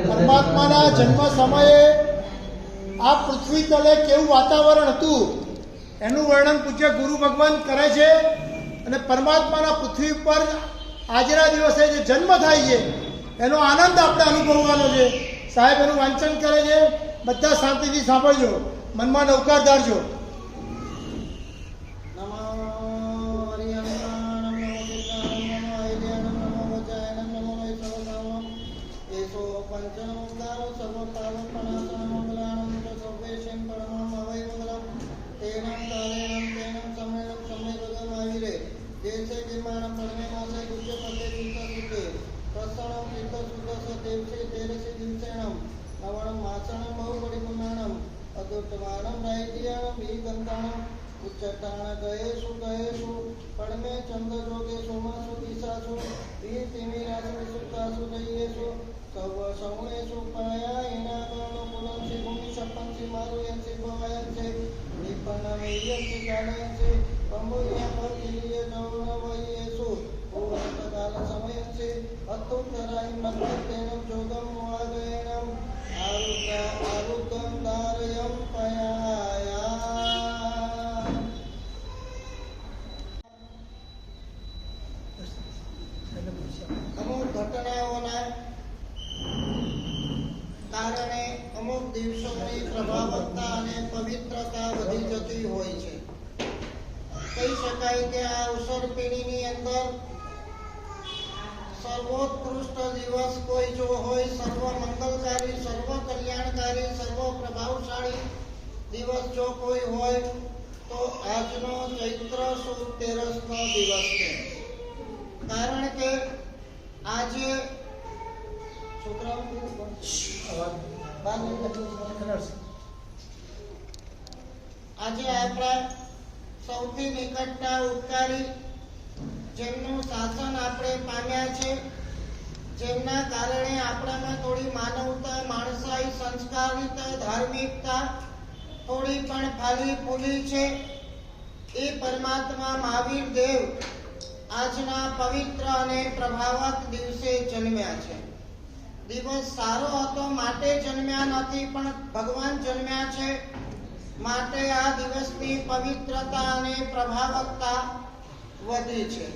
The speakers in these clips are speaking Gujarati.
પરમાત્માના જન્મ સમયે આ પૃથ્વી તલે કેવું વાતાવરણ હતું એનું વર્ણન પૂજ્ય ગુરુ ભગવાન કરે છે. અને પરમાત્માના પૃથ્વી પર આજના દિવસે જે જન્મ થાય છે એનો આનંદ આપણે અનુભવવાનો છે. સાહેબ એનું વાંચન કરે છે, બધા શાંતિથી સાંભળજો, મનમાં નૌકાર ધારજો. અમુક ઘટનાઓના કારણે અમુક દિવસોની પ્રભાવકતા અને પવિત્રતા વધી જતી હોય છે. કહી શકાય કે આ અવસર પેઢીની અંદર સર્વોત્કૃષ્ટ દિવસ કોઈ જો હોય, સર્વ મંગલકારી, સર્વ કલ્યાણકારી, સર્વ પ્રભાવશાળી દિવસ જો કોઈ હોય તો આજનો ચૈત્ર સુદ 13નો દિવસ છે. કારણ કે આજે આપણા સૌથી નિકટના ઉપકારી જેમનું શાસન આપણે પામ્યા છે, જેમના કારણે આપણામાં થોડી માનવતા, માણસાઈ, સંસ્કારિતા, ધાર્મિકતા થોડી પણ ફાલી ફૂલી છે, એ પરમાત્મા મહાવીર દેવ આજના પવિત્ર અને પ્રભાવક દિવસે જન્મ્યા છે. દિવસ સારો હતો માટે જન્મ્યા નથી, પણ ભગવાન જન્મ્યા છે માટે આ દિવસની પવિત્રતા અને પ્રભાવકતા વધી છે.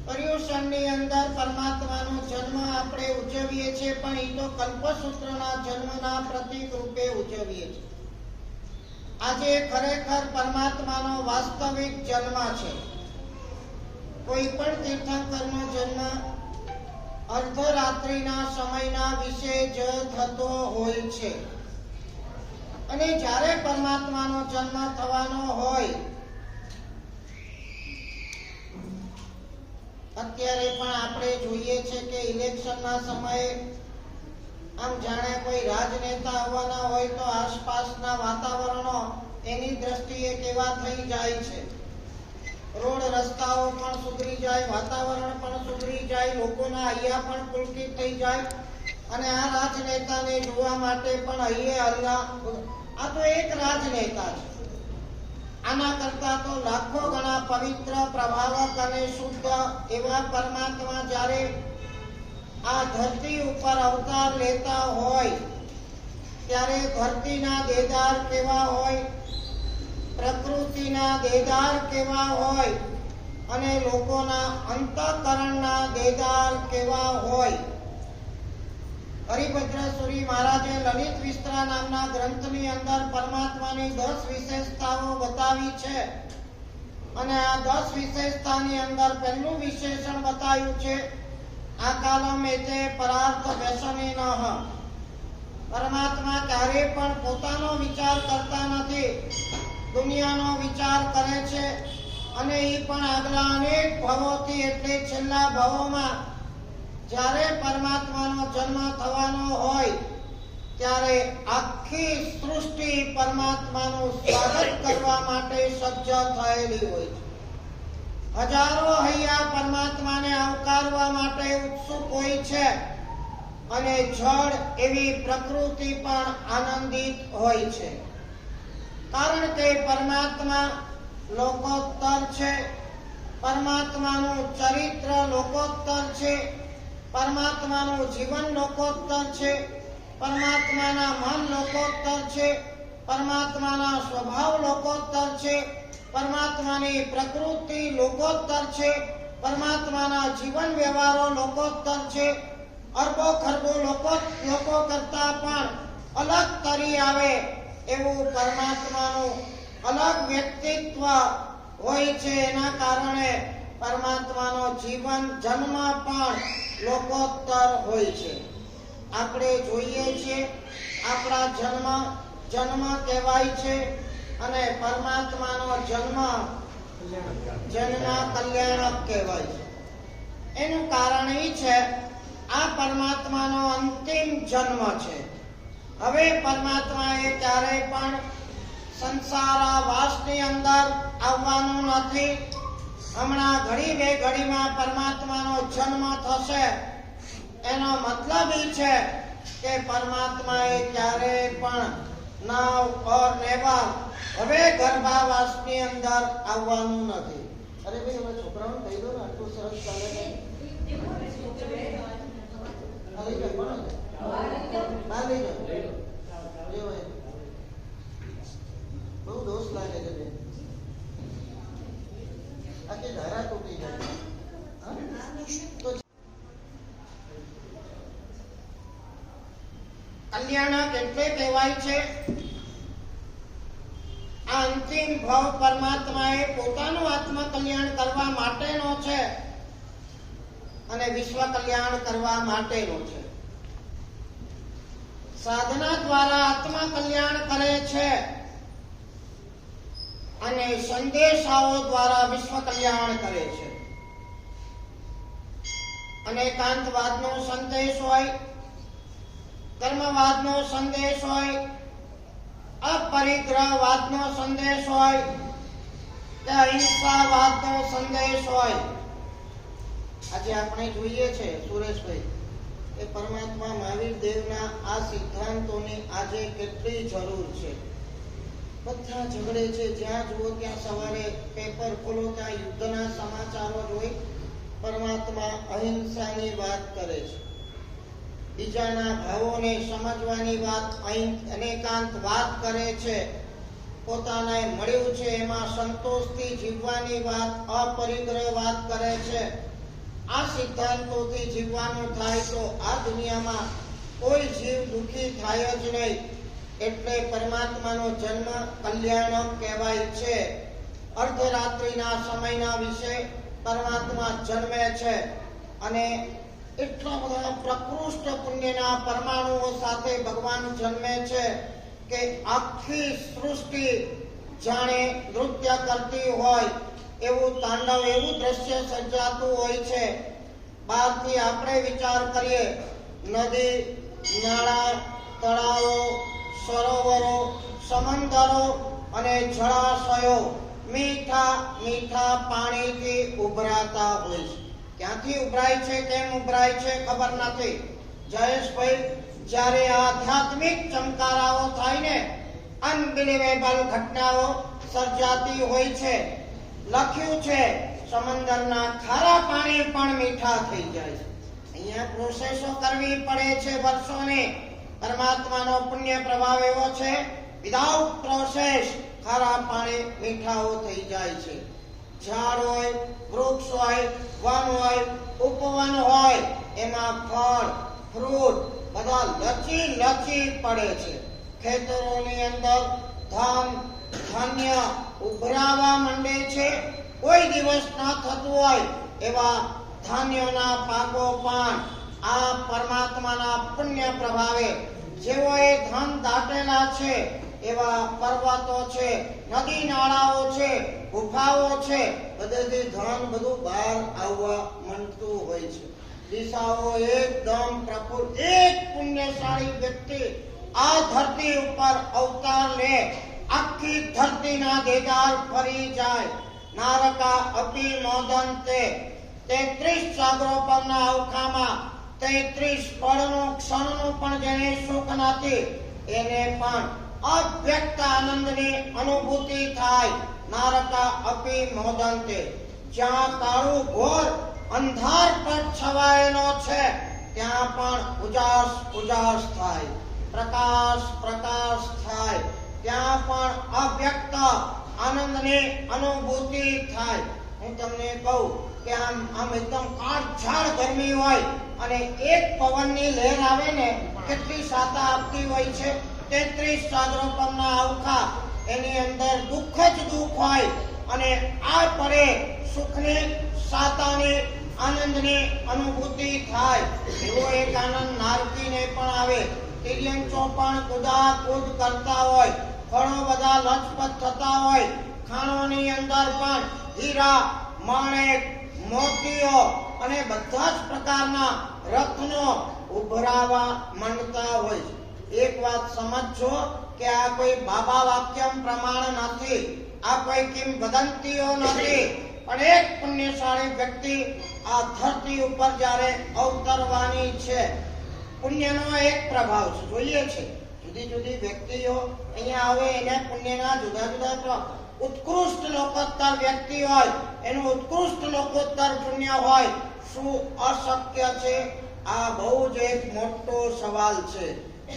પર્યુષણની અંદર પરમાત્માનો જન્મ આપણે ઉજવીએ છીએ, પણ એ તો કલ્પસૂત્રના જન્મના પ્રતીક રૂપે ઉજવીએ છીએ. આજે ખરેખર પરમાત્માનો વાસ્તવિક જન્મ છે. કોઈ પણ તીર્થંકરનો જન્મ અર્ધરાત્રિના સમયના વિશે જ થતો હોય છે. અને જ્યારે પરમાત્માનો જન્મ થવાનો હોય, અત્યારે પણ આપણે જોઈએ છે કે ઇલેક્શનના સમયે આમ જાણે કોઈ રાજનેતા આવવાના હોય તો આસપાસના વાતાવરણો એની દ્રષ્ટિએ કેવા થઈ જાય છે. રોડ રસ્તાઓ પણ સુધરી જાય, વાતાવરણ પણ સુધરી જાય, લોકોના હૈયા પણ પુલકિત થઈ જાય. અને આ રાજનેતાને જોવા માટે પણ હૈયે હલ્લા. આ તો એક રાજનેતા છે. આના કરતા તો લાખો ગણા પવિત્ર, પ્રભાવક અને શુદ્ધ એવા પરમાત્મા જ્યારે આ ધરતી ઉપર અવતાર લેતા હોય ત્યારે ધરતીના દેદાર કેવા હોય, પ્રકૃતિના દેદાર કેવા હોય અને લોકોના અંતઃકરણના દેદાર કેવા હોય. હરિભદ્ર સુરી મહારાજે લલિત વિસ્તરા નામના ગ્રંથની અંદર પરમાત્માની 10 વિશેષતાઓ બતાવી છે. અને આ 10 વિશેષતાની અંદર પહેલું વિશેષણ બતાવ્યું છે આકાલમ એતે પરાર્થ વ્યસનેનઃ. પરમાત્મા ક્યારે પણ પોતાનો વિચાર કરતા નથી, દુનિયાનો વિચાર કરે છે. અને એ પણ આગલા અનેક ભવોથી, એટલે છેલ્લા ભવોમાં જ્યારે પરમાત્માનો જન્મ થવાનો હોય ત્યારે આખી સૃષ્ટિ પરમાત્માનું સ્વાગત કરવા માટે સજ્જ થયેલી હોય છે. હજારો હૈયા પરમાત્માને આવકારવા માટે ઉત્સુક હોય છે. અને જળ એવી પ્રકૃતિ પણ આનંદિત હોય છે. કારણ કે પરમાત્મા લોકોત્તર છે, પરમાત્માનું ચરિત્ર લોકોત્તર છે, પરમાત્માનું જીવન લોકોત્તર છે, પરમાત્માના મન લોકોત્તર છે, પરમાત્માના સ્વભાવ લોકોત્તર છે, પરમાત્માની પ્રકૃતિ લોકોત્તર છે, પરમાત્માના જીવન વ્યવહારો લોકોત્તર છે. અરબો ખરબો લોકો કરતા પણ અલગ તરી આવે એવું પરમાત્માનું અલગ વ્યક્તિત્વ હોય છે. એના કારણે પરમાત્માનો જીવન જન્મ પણ લોકોત્તર હોય છે. આપણે જોઈએ છીએ આપણા જન્મ કહેવાય છે અને પરમાત્માનો જન્મ કલ્યાણક કહેવાય છે. એનું કારણ એ છે આ પરમાત્માનો અંતિમ જન્મ છે. હવે પરમાત્માએ ક્યારેય પણ સંસારાવાસની અંદર આવવાનું નથી. હમણાં ઘડી બે ઘડીમાં પરમાત્માનો જન્મ થશે. એનો મતલબ એ છે કે પરમાત્માએ ક્યારેય પણ નાવ ઓર નેવર હવે ગર્ભાવાસની અંદર આવવાનું નથી. અરે ભાઈ હવે છોકરાઓને કહી દો ને, આટલું સરસ ચાલે છે. બહુ દોષ લાગે છે બેન. આખી ધારા તૂટી જાય. કલ્યાણક એટલે કહેવાય છે આ અંતિમ ભાવ પરમાત્માએ પોતાનું આત્મ કલ્યાણ કરવા માટેનો છે અને વિશ્વ કલ્યાણ કરવા માટેનો છે. સાધના દ્વારા આત્મ કલ્યાણ કરે છે અને સંદેશાઓ દ્વારા વિશ્વ કલ્યાણ કરે છે. અને એકાંતવાદનો સંદેશ હોય, કર્મવાદનો સંદેશ હોય, અપરિગ્રહવાદનો સંદેશ હોય કે અહિંસાવાદનો સંદેશ હોય. આજે આપણે જોઈએ છે સુરેશભાઈ એ પરમાત્મા મહાવીર દેવના આ સિદ્ધાંતોની આજે કેટલી જરૂર છે. બધા ઝઘડે છે, જ્યાં જુઓ ત્યાં સવારે પેપર ખોલો ત્યાં યુદ્ધના સમાચારો જોઈ. પરમાત્મા અહિંસાની વાત કરે છે, બીજાના ભાવોને સમજવાની વાત અનેકાંત વાત કરે છે, પોતાને મળ્યું છે એમાં સંતોષથી જીવવાની વાત અપરિગ્રહ વાત કરે છે. આ સિદ્ધાંતોથી જીવવાનું થાય તો આ દુનિયામાં કોઈ જીવ દુઃખી થાય જ નહીં. એટલે પરમાત્માનો જન્મ કલ્યાણક કહેવાય છે. અર્ધરાત્રિના સમયના વિશે પરમાત્મા જન્મે છે અને એટલા બધા પ્રકૃષ્ટ પુણ્યના પરમાણુઓ સાથે ભગવાન જન્મે છે કે આખી સૃષ્ટિ જાણે નૃત્ય કરતી હોય એવું તાંડવ, એવું દ્રશ્ય સર્જાતું હોય છે. બહારથી આપણે વિચાર કરીએ, નદી, નાળા, તળાવો, સરોવરો, સમંદરો અને જળાશયો મીઠા મીઠા પાણીથી ઉભરાતા હોય છે. ક્યાંથી ઉભરાય છે, કેમ ઉભરાય છે ખબર નથી. જયેશભાઈ, જ્યારે આધ્યાત્મિક ચમકારાઓ થાય ને, અનબિલીવેબલ ઘટનાઓ સર્જાતી હોય છે. લખ્યું છે સમંદરના ખારા પાણી પણ મીઠા થઈ જાય છે. અહીંયા પ્રોસેસો કરવી પડે છે વર્ષોની. પરમાત્માનો પુણ્ય પ્રભાવ એવો છે, વિધાઉટ પ્રોસેસ ખારા પાણી મીઠાઓ થઈ જાય છે. ઝાડ હોય, વૃક્ષ હોય, વન હોય, ઉપવન હોય, એમાં ફળ ફ્રૂટ બધા લચી લચી પડે છે. ખેતરોની અંદર ધાન્ય ઉભરાવા માંડે છે. કોઈ દિવસ ન થતું હોય એવા ધાન્યોના પાકો પણ આ પરમાત્માના પુણ્ય પ્રભાવે જેઓએ ધન દાટેલા છે એવા પર્વતો છે, નદી નાળાઓ છે, ગુફાઓ છે, બધેથી ધન બધું બહાર આવવા માંડતું હોય છે. દિશાઓ એકદમ પ્રફુલ્લ. એક પુણ્યશાળી વ્યક્તિ આ ધરતી ઉપર અવતાર લે, આખી ધરતીના દેદાર ફરી જાય. નારકા અપી મોદંતે 33 સાગરો પરના અવખામાં 33 પળનું ક્ષણનું પણ જેને સુખ નથી એને પણ અવ્યક્ત આનંદની અનુભૂતિ થાય. નારકા અપી મોદંતે. જ્યાં કાળું ઘોર અંધારપટ છવાયેલો છે ત્યાં પણ ઉજાસ ઉજાસ થાય, પ્રકાશ પ્રકાશ થાય, ત્યાં પણ અવ્યક્ત આનંદની અનુભૂતિ થાય. હું તમને કહું કે આમ એકદમ કાળઝાળ ગરમી હોય અને એક પવનની લહેર આવે ને, કેટલી સાતા આપતી હોય છે. 33 સાગરોપમના અવખા, એની અંદર દુઃખ જ દુઃખ હોય અને આ પરે સુખની સાતાની આનંદની અનુભૂતિ થાય. એવો એક આનંદ નારદીને પણ આવે. તિર્યંચો પણ કુદાકુદ કરતા હોય, ફળો બધા લચપત થતા હોય, ખાણોની અંદર પણ હીરા માણેક મોતીઓ અને બધા જ પ્રકારના રત્નો ઉભરાવા માંડતા હોય. એક વાત સમજો કે આ કોઈ બાબા વાક્યમ પ્રમાણ નથી, આ કોઈ કિંવદંતીઓ નથી, પણ એક પુણ્યશાળી વ્યક્તિ આ ધરતી ઉપર જ્યારે અવતરવાની છે, પુણ્યનો એક પ્રભાવ છે. જોઈએ છે જુદી જુદી વ્યક્તિઓ અહીંયા આવે, એને પુણ્યના જુદા જુદા પ્રભાવ. ઉત્કૃષ્ટ લોકોત્તર વ્યક્તિ હોય, એનું ઉત્કૃષ્ટ લોકોત્તર પુણ્ય હોય. શું અશક્ય છે? આ બહુ જ એક મોટો સવાલ છે.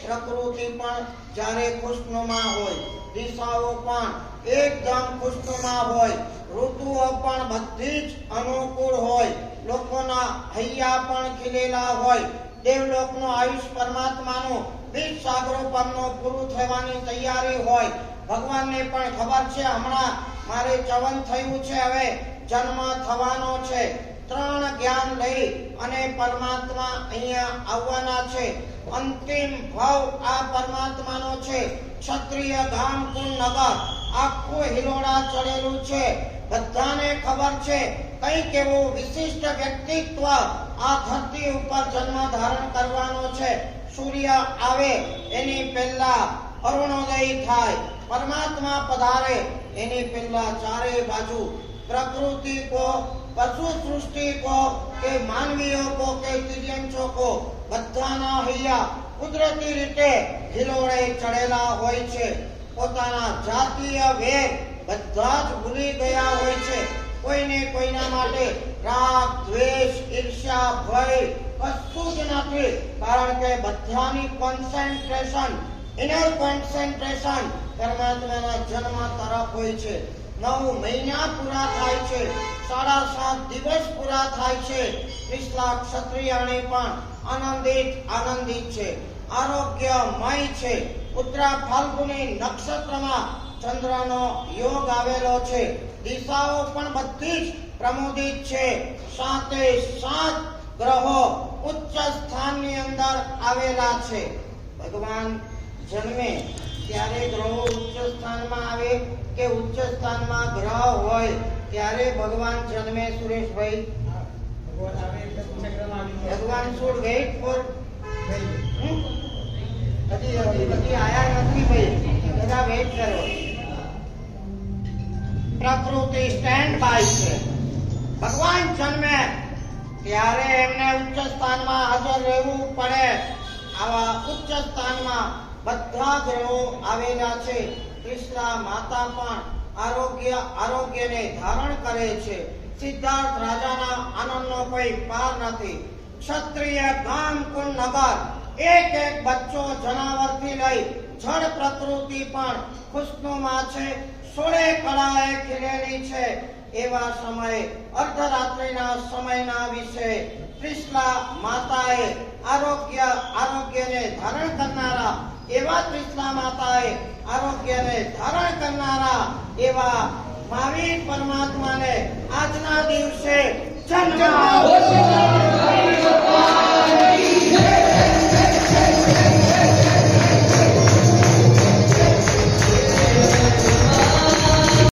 પ્રકૃતિ પણ જ્યારે ખુશનુમા હોય, દિશાઓ પણ એકદમ ખુશનુમા હોય, ઋતુઓ પણ બધી જ અનુકૂળ હોય, લોકોના હૈયા પણ ખીલેલા હોય, દેવલોકનું આયુષ પરમાત્માનું 20 સાગરોપમનું પૂરું થવાની તૈયારી હોય. ભગવાનને પણ ખબર છે હમણાં મારે ચવન થયું છે, હવે જન્મ થવાનો છે. 3 જ્ઞાન લઈ અને પરમાત્મા અહીંયા આવવાના છે. અંતિમ ભાવ આ પરમાત્માનો છે. ક્ષત્રિય ગામ કુલ નગર આખું હિલોડા ચડેલું છે. બધાને ખબર છે કંઈક એવું વિશિષ્ટ વ્યક્તિત્વ આ ધરતી ઉપર જન્મ ધારણ કરવાનો છે. સૂર્ય આવે એની પહેલા અરુણોદય થાય, પરમાત્મા પધારે એની પહેલા ચારે બાજુ प्रकृति को, पशु सृष्टि को के मानवीओ को के तिर्यंचो को बधाना हૈયા કુદરતી રીતે હિલોળે ચડેલા હોય છે. પોતાના જાતીય વેર બધા જ ભૂલી ગયા હોય છે. કોઈને કોઈના માટે રાગ, દ્વેષ, ઈર્ષ્યા, ભય કશું જ નથી, કારણ કે બધાની કોન્સન્ટ્રેશન, ઇનર કોન્સન્ટ્રેશન પરમાત્માના જન્મ તરફ હોય છે. 9 મહિના પૂરા થાય છે, 7.5 દિવસ પૂરા થાય છે. ત્રિશલા ક્ષત્રિયાણી પણ આનંદિત છે, આરોગ્યમય છે. ઉત્તરા ફાલ્ગુની નક્ષત્રમાં ચંદ્રનો યોગ આવેલો છે. દિશાઓ પણ બધી જ પ્રમોદિત છે. 7 ગ્રહો ઉચ્ચ સ્થાનની અંદર આવેલા છે. ભગવાન જન્મે ત્યારે ગ્રહો ઉચ્ચ સ્થાનમાં આવે કે ઉચ્ચ સ્થાનમાં ગ્રહ હોય ત્યારે ભગવાન જન્મે? સુરેશભાઈ, ભગવાન should wait for હજી આયા નથી ભાઈ, બધા વેઇટ કરો. પ્રકૃતિ સ્ટેન્ડ બાય છે. ભગવાન જન્મે ત્યારે એમને ઉચ્ચ સ્થાનમાં હાજર રહેવું પડે. આવા ઉચ્ચ સ્થાનમાં બધા ગ્રહો આવેલા છે. ત્રિશલા માતા પણ આરોગ્યને ધારણ કરે છે. સિદ્ધાર્થ રાજાના આનંદનો કોઈ પાર નથી. ક્ષત્રિય ગામ કુલ નગર એક બચ્ચો જનાવરથી લઈ જળ પ્રકૃતિ પણ ખુશનુમા છે. 16 કળાએ ખીલેલી છે. એવા સમયે અર્ધરાત્રિના સમયના વિશે ત્રિશલા માતાએ આરોગ્યને ધારણ કરનારા એવા ત્રિશલા માતાએ આરોગ્યને ધારણ કરનારા એવા મહાવીર પરમાત્માને આજના